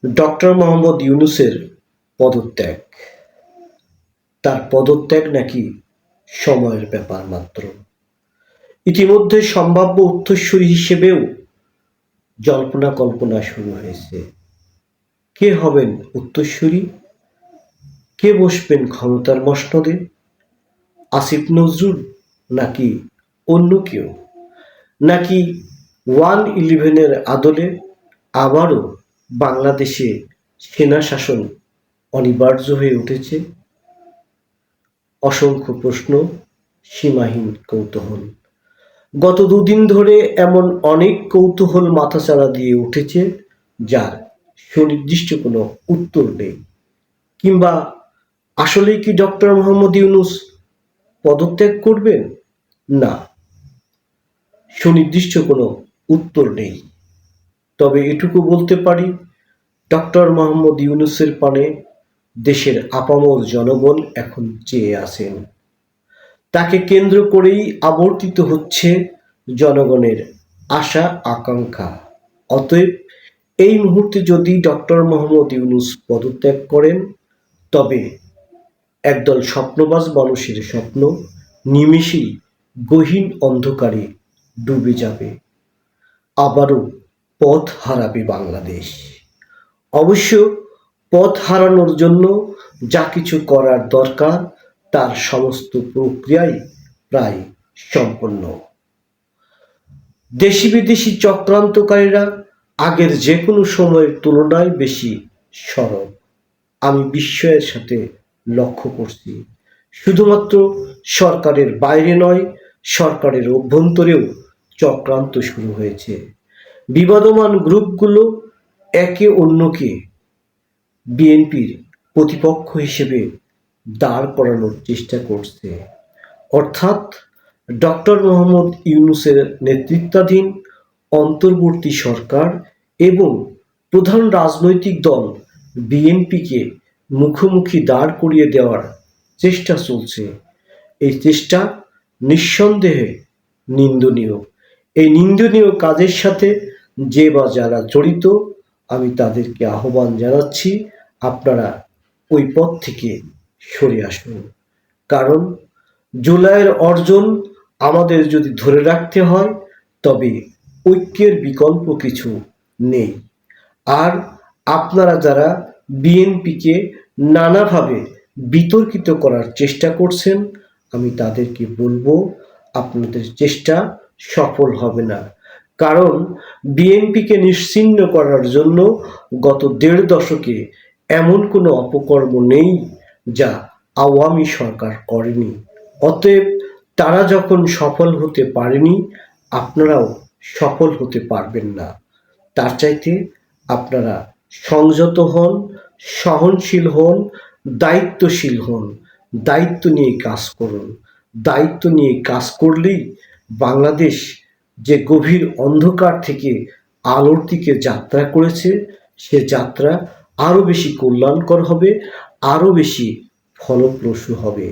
Doctor Mohammad ইউনূসের পদত্যাগ, তার পদত্যাগ নাকি সময়ের ব্যাপার মাত্র। ইতিমধ্যে সম্ভাব্য উত্তরসূরি হিসেবেও জল্পনা কল্পনা শুরু হয়েছে। কে হবেন উত্তরসূরি? কে বসবেন ক্ষমতার মসনদে? আসিফ নজরুল নাকি অন্য কেউ? নাকি 1-11-এর আদলে আবারও বাংলাদেশে সেনা শাসন অনিবার্য হয়ে উঠেছে? অসংখ্য প্রশ্ন, সীমাহীন কৌতূহল। গত দুদিন ধরে এমন অনেক কৌতূহল মাথাচাড়া দিয়ে উঠেছে যার সুনির্দিষ্ট কোনো উত্তর নেই। কিংবা আসলেই কি ডক্টর মোহাম্মদ ইউনূস পদত্যাগ করবেন? না, সুনির্দিষ্ট কোনো উত্তর নেই। তবে এটুকু বলতে পারি, ডক্টর মোহাম্মদ ইউনূসের পানে দেশের আপামর জনগণ এখন চেয়ে আছেন। তাকে কেন্দ্র করেই আবর্তিত হচ্ছে জনগণের আশা আকাঙ্ক্ষা। অতএব এই মুহূর্তে যদি ডক্টর মোহাম্মদ ইউনূস পদত্যাগ করেন, তবে একদল স্বপ্নবাজ মানুষের স্বপ্ন নিমেষেই গহীন অন্ধকারে ডুবে যাবে। আবারও পথ হারাবে বাংলাদেশ। অবশ্য পথ হারানোর জন্য যা কিছু করার দরকার তার সমস্ত প্রক্রিয়াই প্রায় সম্পন্ন। দেশি বিদেশি চক্রান্তকারীরা আগের যে কোনো সময়ের তুলনায় বেশি সরব। আমি বিস্ময়ের সাথে লক্ষ্য করছি, শুধুমাত্র সরকারের বাইরে নয়, সরকারের অভ্যন্তরেও চক্রান্ত শুরু হয়েছে। বিবাদমান গ্রুপগুলো একে অন্যকে বিএনপির প্রতিপক্ষ হিসেবে দাঁড় করানোর চেষ্টা করছে। অর্থাৎ ডক্টর মোহাম্মদ ইউনূসের নেতৃত্বাধীন অন্তর্বর্তী সরকার এবং প্রধান রাজনৈতিক দল বিএনপিকে মুখোমুখি দাঁড় করিয়ে দেওয়ার চেষ্টা চলছে। এই চেষ্টা নিঃসন্দেহে নিন্দনীয়। এই নিন্দনীয় কাজের সাথে যে বা যারা জড়িত, আমি তাদেরকে আহ্বান জানাচ্ছি, আপনারা ওই পথ থেকে সরে আসুন। কারণ জুলাইয়ের অর্জন আমাদের যদি ধরে রাখতে হয়, তবে ঐক্যের বিকল্প কিছু নেই। আর আপনারা যারা বিএনপিকে নানাভাবে বিতর্কিত করার চেষ্টা করছেন, আমি তাদেরকে বলবো, আপনাদের চেষ্টা সফল হবে না। কারণ বিএনপিকে নিশ্চিহ্ন করার জন্য গত 1.5 দশকে এমন কোনো অপকর্ম নেই যা আওয়ামী সরকার করেনি। অতএব তারা যখন সফল হতে পারেনি, আপনারাও সফল হতে পারবেন না। তার চাইতে আপনারা সংযত হন, সহনশীল হন, দায়িত্বশীল হন, দায়িত্ব নিয়ে কাজ করুন। দায়িত্ব নিয়ে কাজ করলেই বাংলাদেশ যে গভীর অন্ধকার থেকে আলোর দিকে যাত্রা করেছে, সে যাত্রা আরও বেশি কল্যাণকর হবে, আরও বেশি ফলপ্রসূ হবে।